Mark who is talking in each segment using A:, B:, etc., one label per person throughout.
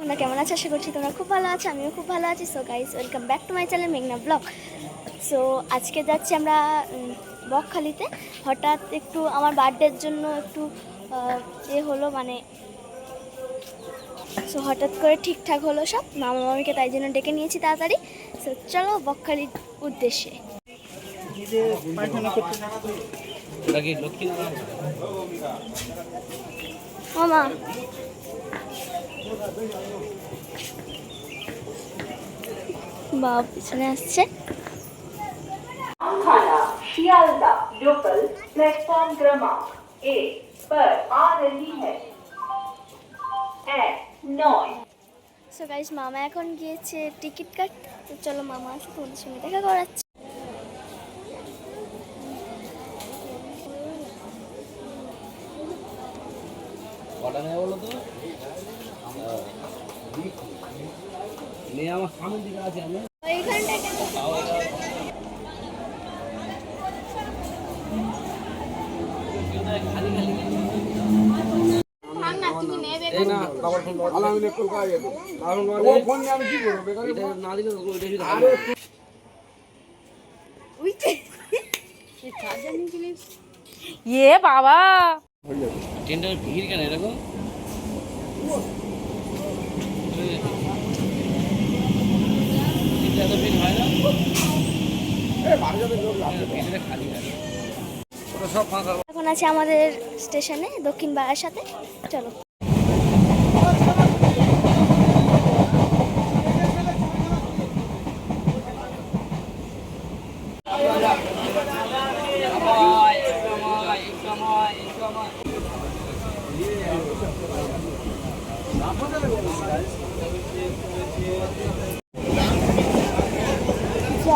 A: তোমরা কেমন আছো? আশা করছি তোমরা খুব ভালো আছো, আমিও খুব ভালো আছি। So guys, welcome back to my channel মেঘনা ব্লগ। সো আজকে যাচ্ছি আমরা বকখালিতে। হঠাৎ একটু আমার বার্থডের জন্য একটু হলো মানে, সো হঠাৎ করে ঠিকঠাক হলো সব, মামা মামিকে তাই জন্য ডেকে নিয়েছি তাড়াতাড়ি। সো চলো বকখালির উদ্দেশ্যে। মামা বাবা পিছনে আসছে।
B: शियालदा लोकल प्लेटफॉर्म क्रमांक 1 पर आ रही है 9।
A: সো গাইস, মামা এখন গিয়েছে টিকিট কাটতে। তো চলো মামা আসে, তোমাদের সঙ্গে দেখা করাচ্ছে।
C: আমার সামনের দিকে আছে আমি
D: ये बाबा
C: ট্রেনটার ভিড় কেন এরকম? এত ভিড় হয় না, খালি হয় সব ফাঁকা।
A: এখন আছে আমাদের স্টেশনে দক্ষিণ বারাসাতে। চলো যাও।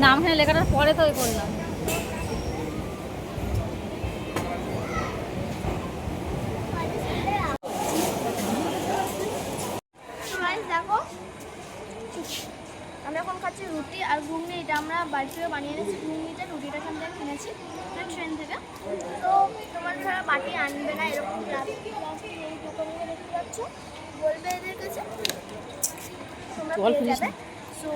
D: নামখানা লেখাটার পরে তো করলাম।
A: দেখো, আমরা এখন খাচ্ছি রুটি আর ঘুগনি। এটা আমরা বাড়ি থেকে বানিয়ে এনেছি। ঘুগনিটা, রুটিটা এখান থেকে কিনেছি ট্রেন থেকে। তো তোমার যারা বাটি আনবে না, এরকম প্লাস্টিক এই দোকানগুলো দেখতে পাচ্ছ, বলবে এদের কাছে, তোমরা পেয়ে যাবে। সো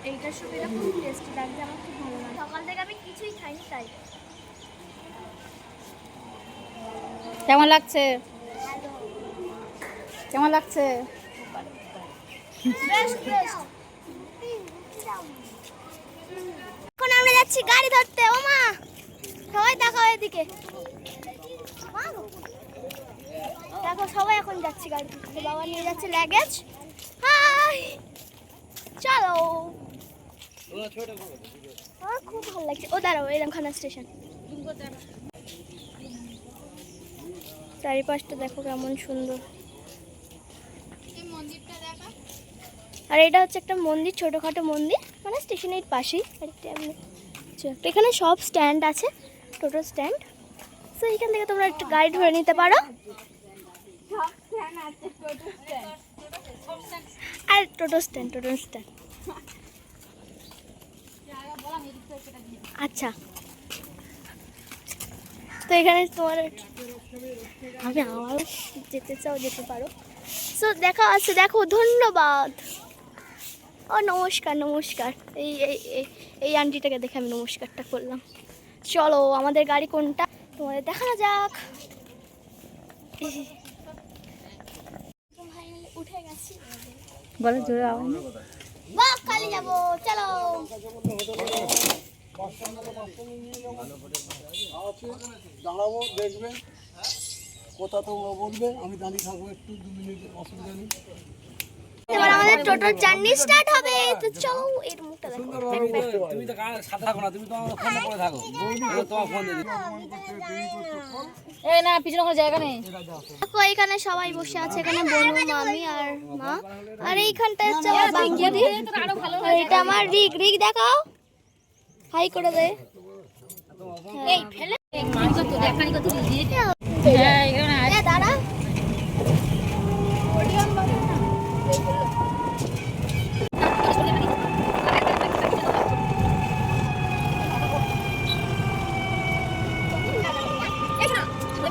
A: এইটার সুবিধা খুব টেস্টি লাগছে, আমার খুব ভালো লাগে। সকাল থেকে আমি কিছুই খাইনি তাই।
D: কেমন লাগছে? কেমন লাগছে?
A: এখন আমরা যাচ্ছি গাড়ি ধরতে। ও মা, সবাই দেখো এদিকে, দেখো সবাই এখন যাচ্ছি গাড়ি ধরতে। বাবা নিয়ে যাচ্ছে লাগেজ। হাই, চলো। আমার খুব ভালো লাগছে। ও দাঁড়াও, এই রামখানা স্টেশন। চারিপাশটা দেখো কেমন সুন্দর। আর এটা হচ্ছে একটা মন্দির, ছোটোখাটো মন্দির, মানে স্টেশনের পাশেই। এখানে সব স্ট্যান্ড আছে, টোটো স্ট্যান্ড। সো এখান থেকে তোমরা একটু গাড়ি ধরে নিতে পারো। আর টোটো স্ট্যান্ড আচ্ছা। তো এখানে তোমার আমি আমার যেতে চাও যেতে পারো। সো দেখা আছে, দেখো, ধন্যবাদ। ও নমস্কার। এই এই এই- এই আন্টিটাকে দেখে আমি নমস্কারটা করলাম। চলো, আমাদের গাড়ি কোনটা তোমাদের দেখানো যাক। উঠে গেছি,
D: বলো জোরে আওয়াজ।
A: বকখালি যাবো, চলো।
E: দাঁড়াবো, দেখবে কোথা তোমরা বলবে, আমি দাঁড়িয়ে থাকবো একটু 2 মিনিট, অসুবিধা নেই।
A: এবার আমাদের টোটাল জার্নি স্টার্ট হবে, তো চলো এর মুখটা দেখো।
C: তুমি তো সাথে থাকো না, তুমি তো আমার ফোনে পড়ে থাকো, তোমার ফোন দিয়ে
D: এই না পিছনে কোনো জায়গা নেই।
A: দেখো এখানে সবাই বসে আছে, এখানে বোন, মামি আর মা, আর এইখানটা হচ্ছে আমার বান্ধবী, আর এটা আমার রিক। রিক দেখাও, হাই করে দে। এই ফেলে
D: হ্যাঁ এখানে
A: এ দাঁড়া।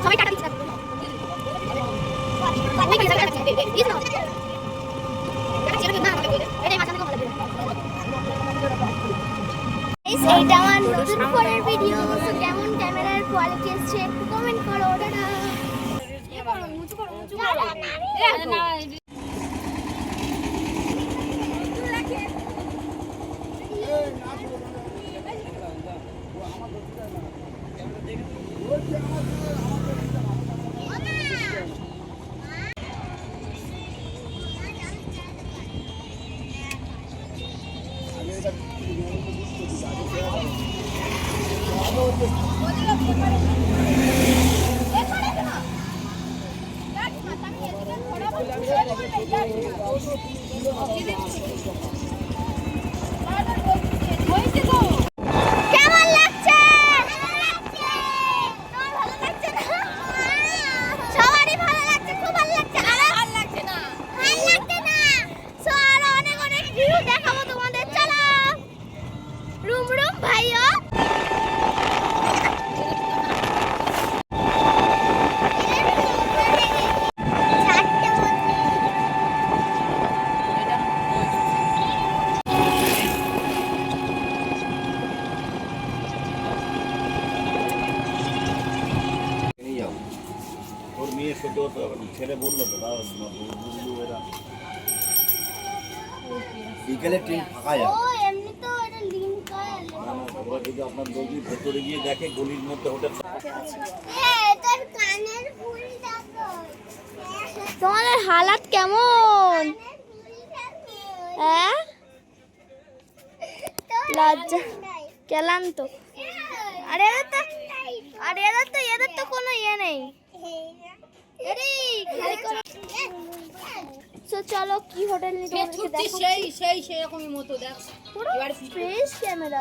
A: সবাই টাটা দিচ্ছে। এইটা আমার নতুন ফোনের ভিডিও, তো কেমন ক্যামেরার কোয়ালিটি এসছে একটু কমেন্ট করো। টাটা। কেমন লাগছে? তোমার ভালো লাগছে না? সবারই ভালো লাগছে, খুব ভালো লাগছে। আরে ভালো লাগছে না, ভালো লাগছে না। সো আরো অনেক অনেক ভিউ দেখাবো তোমাদের। চলো রুম রুম ভাইও।
F: ওর মেয়ে সহ্য করতে পারবে না। ছেলে বললো তো তাও বুঝলু এরা বিকেলে ট্রেন ফাঁকা
A: ও
F: যাবে
A: এমনি তো এটা লিংক করা
F: না, ওরা যদি আপনার যদি ভেতরে গিয়ে দেখে গলির মধ্যে হোটেল
A: এটার কানের ফুল দেখো। তোমাদের হালাত কেমন? হ্যাঁ লজ্জা কেলান তো। এদের তো কোনো ইয়ে নেই। তো চলো কি হোটেল নিতে ফ্রেশ ক্যামেরা।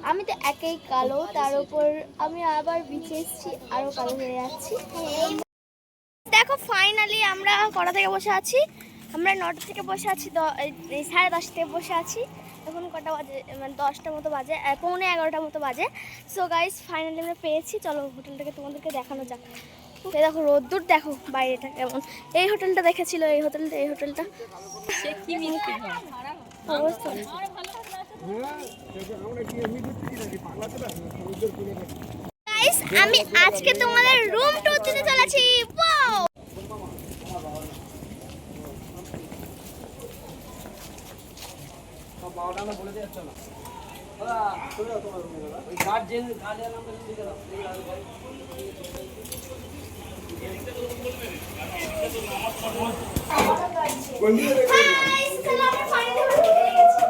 A: আমি তো একেই কালো, তার উপর আমি আবার বিচে এসেছি, আরো কালো হয়ে যাচ্ছি। দেখো ফাইনালি আমরা কটা থেকে বসে আছি? আমরা 9টা থেকে বসে আছি, 10:30 থেকে বসে আছি। এখন কটা বাজে, মানে 10টার মতো বাজে, 11:45 মতো বাজে। সো গাইস ফাইনালি আমরা পেয়েছি। চলো হোটেলটাকে তোমাদেরকে দেখানো যাক। এই দেখো রোদ্দুর, দেখো বাইরেটা কেমন। এই হোটেলটা দেখেছিল, এই হোটেলটা অবস্থা। গাইস আমি আজকে তোমাদের রুম ট্যুর দিতে চলেছি। ওয়াও
C: বলে দিয়ে চলো ওই গার্জেন নামটা লিখে দাও।
A: গাইস চলো আমরা ফাইনালি হোটেলে গেছি।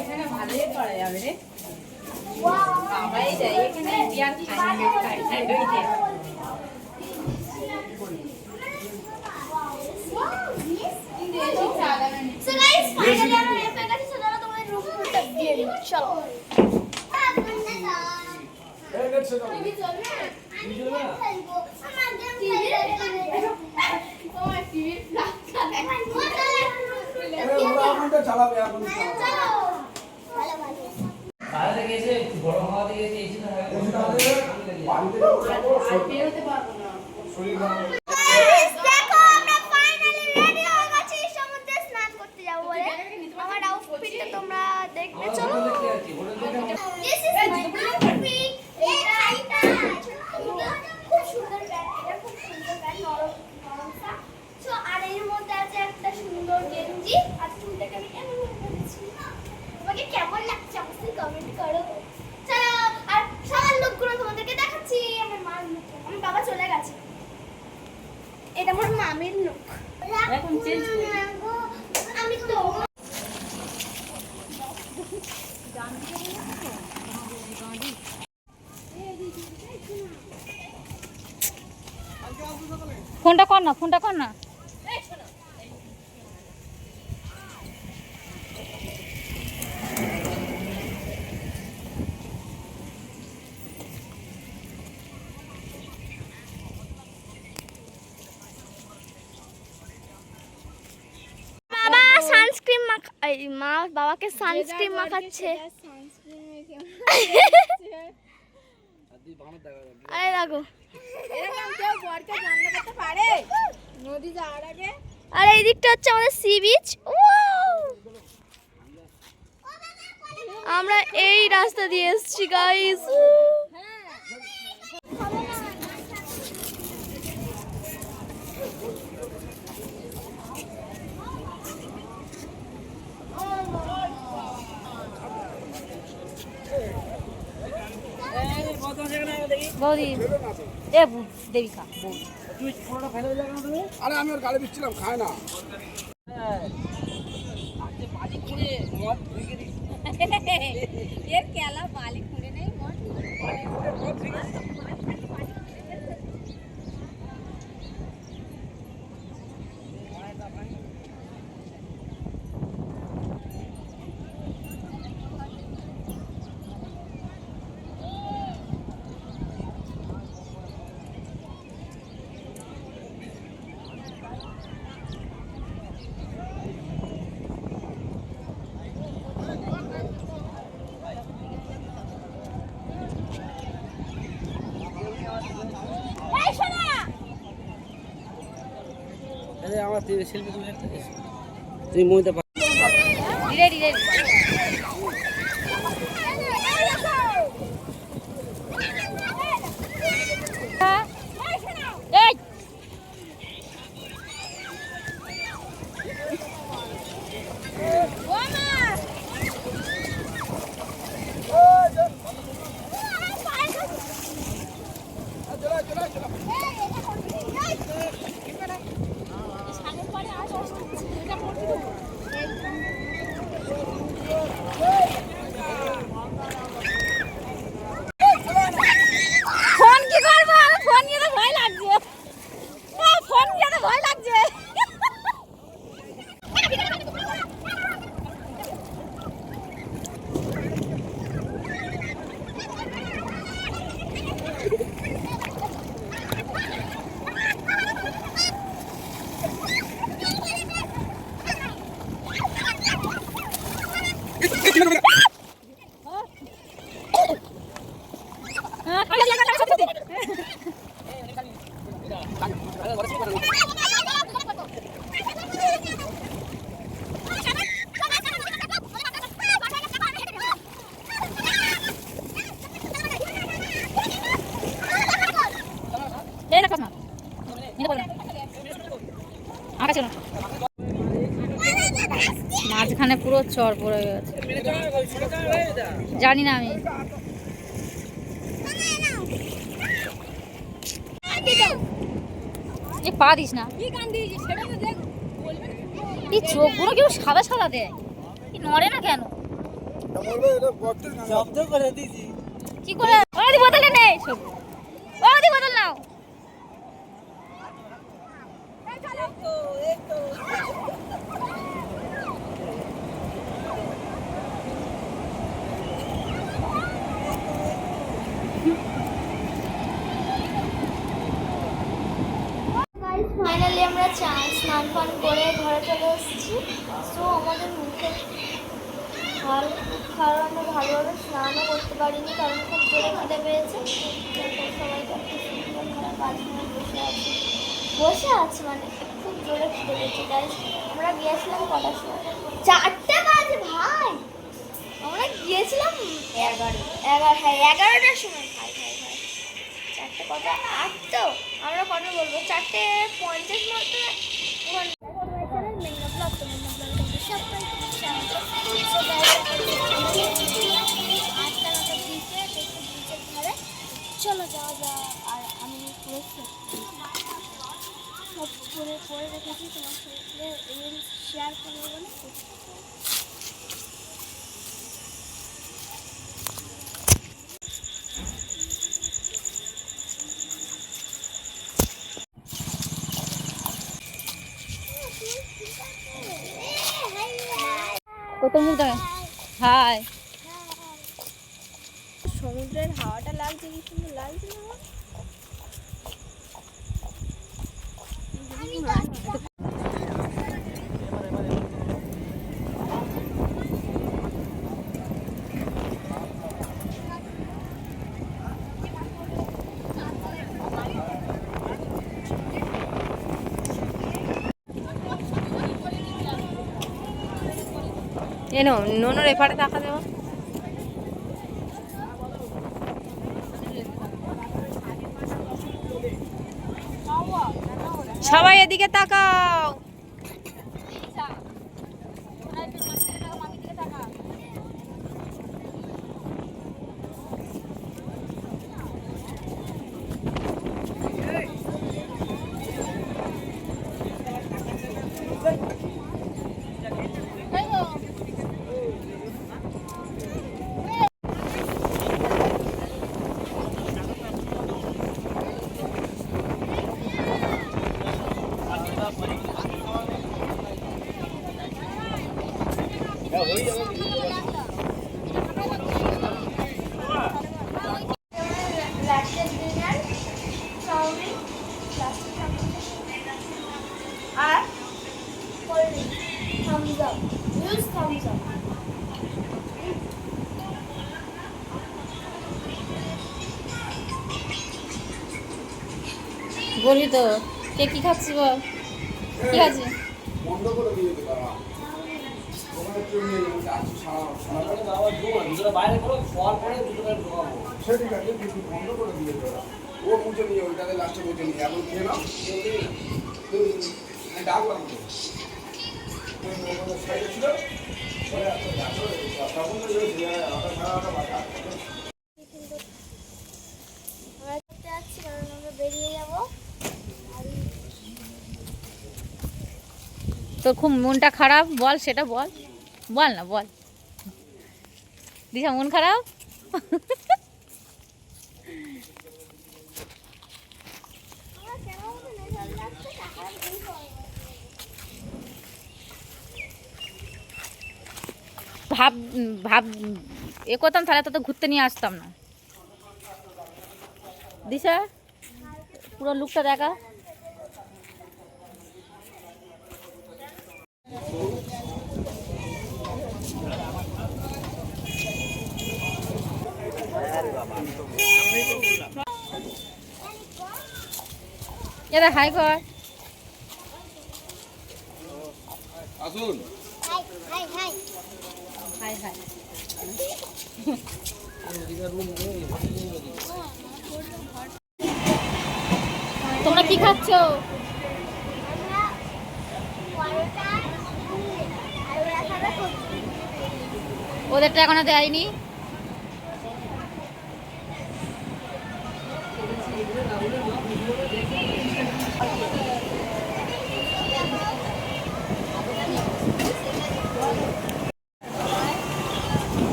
G: এখানে ভালোই করা যাবে রে। সবাই যায় এখানে বিয়ার খাই।
A: So guys, finally আমরা এসে গেছি। চলো তোমাদের রুম টুরটা দিয়ে দিই। চলো।
E: চালাবে এখন
C: বাইরে গেছে বড় হওয়া দিয়ে এসে
E: বাড়িতে শরীর খারাপ
A: দেখো আমরা ফাইনালি রেডি হয়ে গেছি সমুদ্রে স্নান করতে যাব বলে। আমার আউটফিটটা তোমরা দেখবে। চলো দিস ইজ মাই আউটফিট। এটা খুব সুন্দর ব্যাগ, এটা খুব সুন্দর ব্যাগ, নরম সা। সো আর এর মধ্যে আছে একটা সুন্দর গেঞ্জি, আর চুলটাকে আমি এমন করেছি। তোমাকে কেমন লাগছে অবশ্যই কমেন্ট করো। চলো আর সবার লুকগুলো তোমাদেরকে দেখাচ্ছি। আমার মার লুক এটা আমার মামির লুক।
G: এখন চেঞ্জ করি।
A: আমি তো
D: ফোনটা কর না, ফোনটা কর না।
A: বাবা সানস্ক্রিন মা বাবাকে সানস্ক্রিন মাখাচ্ছে।
C: আর তুই বানর দেখা যাবে।
A: আরে দেখো,
G: এরকম কেউ বরকে জানলা করতে পারে নদী যাওয়ার আগে?
A: আর এই দিকটা হচ্ছে আমাদের সি বিচ। আমরা এই রাস্তা দিয়ে এসেছি গাইস।
C: এই বদমাশ এখানে আয় দেখি।
D: বৌদি দেবিকা বৌদি
C: তুই ফোনটা ফেলে দিলে কেন তুমি? আরে আমি ওর গাড়ি দিচ্ছিলাম, খায় না। আজকে বাজি খুঁড়ে মদ ঢুকে দিই।
G: এর কেলা বালি খুঁড়ে নেই মন।
C: বাজি খুঁড়ে মদ ঢুকে দিই। আরে আমার সেলফি তুলে একটা দিস। তুই মইতে পার।
D: ধীরে ধীরে এই ফোন কি করবো? আমার ফোন নিয়ে তো ভয় লাগছে। ফোন নিয়ে তো ভয় লাগছে। এই না কসমা নিতে পারবে না আকাশ না মাঝখানে পুরো চর পড়ে গেছে। জানি না আমি। এ পা দিস না। এই চোখগুলো কেউ সাদা সাদা দেয়, নড়ে না কেন?
C: শব্দ করে দিয়েছি।
D: কি করে? ওই বোতলে নেই, ওই বোতল নাও।
A: ফাইনালি আমরা স্নান ফান করে ঘরে চলে এসেছি। সো আমাদের মুখে কারণ আমরা ভালোভাবে স্নানও করতে পারিনি, কারণ খুব জোরে খিদে পেয়েছে। বসে আছি মানে খুব জোরে খিদে পেয়েছে। তাই আমরা গিয়েছিলাম কটার সময়? 4টে বাজে ভাই। আমরা গিয়েছিলাম 11টার সময়। ভাই 4টে কটা 8 তো আমরা কটা বলবো 4:50 মতো। চলো যাওয়া যাক। আর আমি সব করে করে রেখেছি তোমার সাথে রিলস শেয়ার করবো বলে।
D: কত মুখ দেবে হাই
A: সমুদ্রের হাওয়াটা লাগছে, কি সুন্দর লাগছে না আমার?
D: এনো নোনোর এপারে টাকা দেবো। সবাই এদিকে তাকাও।
A: লাস্টের ডিনার চাউমিন আর cold drink, Thums Up, use Thums Up.
D: বলবি তো কে কি খাচ্ছি বল, কি আছে?
C: বন্ধ করে দিয়ে দিতে পারা তোমার একটু নিয়ে যাচ্ছি সারা বাইরে করে ফল করে দুটো ঢোকাবো। সেটা ঠিক আছে, কিন্তু বন্ধ করে দিয়ে দেবে। ও মুঝে নিয়ে ওইটাতে লাস্টে মুঝে নিয়ে এখন খেয়ে নাও, ডাকলাম তো সাইডে ছিল তখন তো সারাটা বাটা
A: আমরা করতে যাচ্ছি কারণ আমরা বেরিয়ে যাবো।
D: তোর খুব মনটা খারাপ, বল সেটা বল, বল না বল। দিশা মন খারাপ?
A: আমার কেমন নেশা লাগছে, টাকা দিয়ে করবো।
D: ভাব ভাব এ করতাম তাহলে তো ঘুরতে নিয়ে আসতাম না। দিশা পুরো লুকটা দেখা। এরা হাই কর।
C: আসুন।
A: High high high
D: high high. তোমরা কি খাচ্ছ?
A: আমরা পরোটা আর ওরা খাবে সবজি।
D: ওদেরটা এখনো দেয়নি।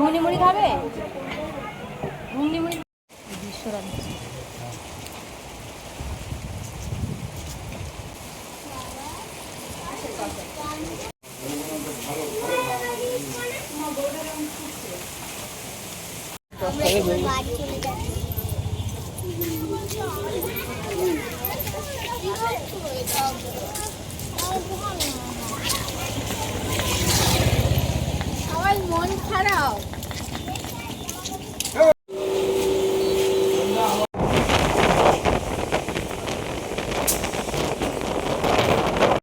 D: ঘুগনি মুড়ি খাবে? ঘুগনি মুড়ি বিশ্বরাম।
A: বাড়ি চলে যাচ্ছি। সবাই মন খারাপ।